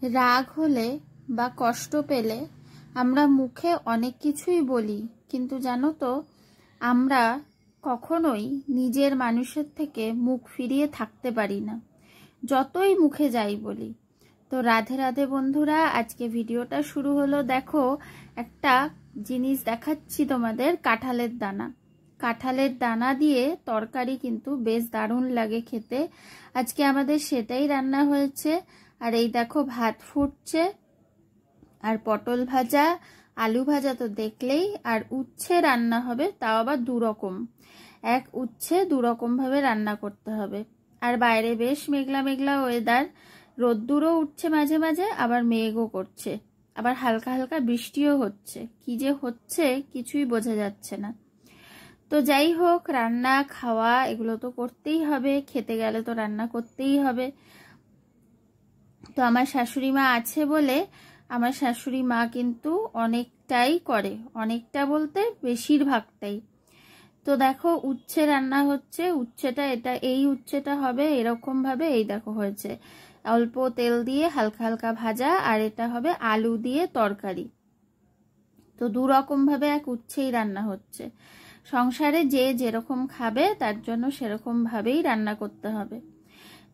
রাগ হলে বা কষ্ট পেলে আমরা মুখে অনেক কিছুই বলি, কিন্তু জানো তো আমরা কখনোই নিজের মানুষের থেকে মুখ ফিরিয়ে থাকতে পারি না, যতই মুখে যাই বলি। তো রাধে রাধে বন্ধুরা, আজকে ভিডিওটা শুরু হলো। দেখো, একটা জিনিস দেখাচ্ছি তোমাদের, কাঁঠালের দানা। কাঁঠালের দানা দিয়ে তরকারি কিন্তু বেশ দারুণ লাগে খেতে। আজকে আমাদের সেটাই রান্না হয়েছে। আর এই দেখো ভাত ফুটছে, আর পটল ভাজা, আলু ভাজা তো দেখলেই, আর উচ্ছে রান্না হবে, তাও আবার দুরকম। এক উচ্ছে দুরকম ভাবে রান্না করতে হবে। আর বাইরে বেশ মেঘলা মেঘলা ওয়েদার, রোদ্দুরও উঠছে মাঝে মাঝে, আবার মেঘও করছে, আবার হালকা হালকা বৃষ্টিও হচ্ছে। কি যে হচ্ছে কিছুই বোঝা যাচ্ছে না। তো যাই হোক, রান্না খাওয়া এগুলো তো করতেই হবে, খেতে গেলে তো রান্না করতেই হবে। তো আমার শাশুড়ি মা আছে বলে, আমার শাশুড়ি মা কিন্তু অনেকটাই করে, অনেকটা বলতে বেশিরভাগটাই। তো দেখো উচ্ছে রান্না হচ্ছে। উচ্ছেটা এই উচ্ছেটা হবে এরকম ভাবে, এই দেখো হয়েছে অল্প তেল দিয়ে হালকা হালকা ভাজা, আর এটা হবে আলু দিয়ে তরকারি। তো দুরকম ভাবে এক উচ্ছেই রান্না হচ্ছে। সংসারে যে যেরকম খাবে তার জন্য সেরকম ভাবেই রান্না করতে হবে।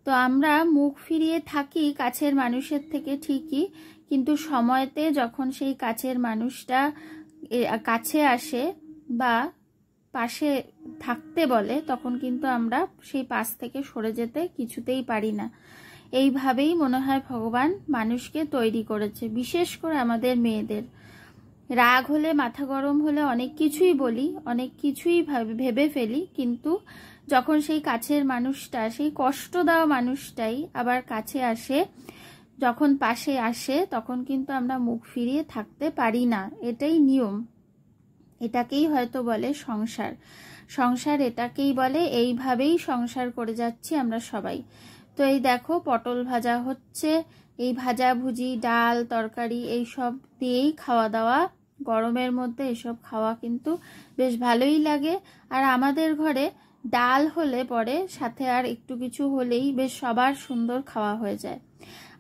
তো আমরা মুখ ফিরিয়ে থাকি কাছের মানুষের থেকে ঠিকই, কিন্তু সময়তে যখন সেই কাছের মানুষটা কাছে আসে বা পাশে থাকতে বলে, তখন কিন্তু আমরা সেই পাশ থেকে সরে যেতে কিছুতেই পারি না। এইভাবেই মনে হয় ভগবান মানুষকে তৈরি করেছে, বিশেষ করে আমাদের মেয়েদের। রাগ হলে, মাথা গরম হলে অনেক কিছুই বলি, অনেক কিছুই ভেবে ফেলি, কিন্তু যখন সেই কাছের মানুষটা, সেই কষ্ট দেওয়া মানুষটাই আবার কাছে আসে, যখন পাশে আসে, তখন কিন্তু আমরা মুখ ফিরিয়ে থাকতে পারি না। এটাই নিয়ম। এটাকেই হয়তো বলে সংসার। সংসার এটাকেই বলে। এইভাবেই সংসার করে যাচ্ছি আমরা সবাই। তো এই দেখো পটল ভাজা হচ্ছে। এই ভাজাভুজি, ডাল, তরকারি এইসব দিয়েই খাওয়া দাওয়া। গরমের মধ্যে এসব খাওয়া কিন্তু বেশ ভালোই লাগে। আর আমাদের ঘরে ডাল হলে পরে সাথে আর একটু কিছু হলেই বেশ সবার সুন্দর খাওয়া হয়ে যায়।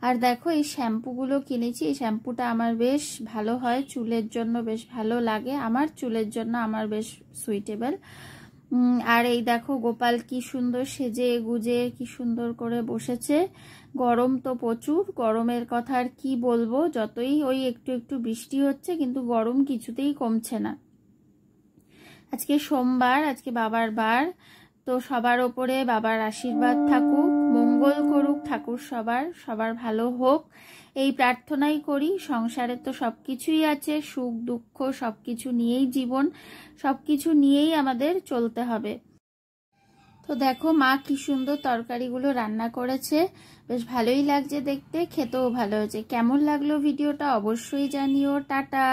আর দেখো এই শ্যাম্পুগুলো কিনেছি, এই শ্যাম্পুটা আমার বেশ ভালো হয়, চুলের জন্য বেশ ভালো লাগে, আমার চুলের জন্য আমার বেশ সুইটেবল। আর এই দেখো গোপাল কি সুন্দর সেজে গুজে কি সুন্দর করে বসেছে। গরম তো প্রচুর, গরমের কথা আর কি বলবো, যতই ওই একটু একটু বৃষ্টি হচ্ছে কিন্তু গরম কিছুতেই কমছে না। আজকে সোমবার, আজকে বাবার বার। তো সবার ওপরে বাবার আশীর্বাদ থাকুক, মঙ্গল করুক ঠাকুর, সবার ভালো হোক, এই প্রার্থনাই করি। সংসারে তো সবকিছুই আছে, সুখ দুঃখ সবকিছু নিয়েই জীবন, সবকিছু নিয়েই আমাদের চলতে হবে। তো দেখো মা কি সুন্দর তরকারিগুলো রান্না করেছে, বেশ ভালোই লাগছে দেখতে, খেতেও ভালো হয়েছে। কেমন লাগলো ভিডিওটা অবশ্যই জানিও। টাটা।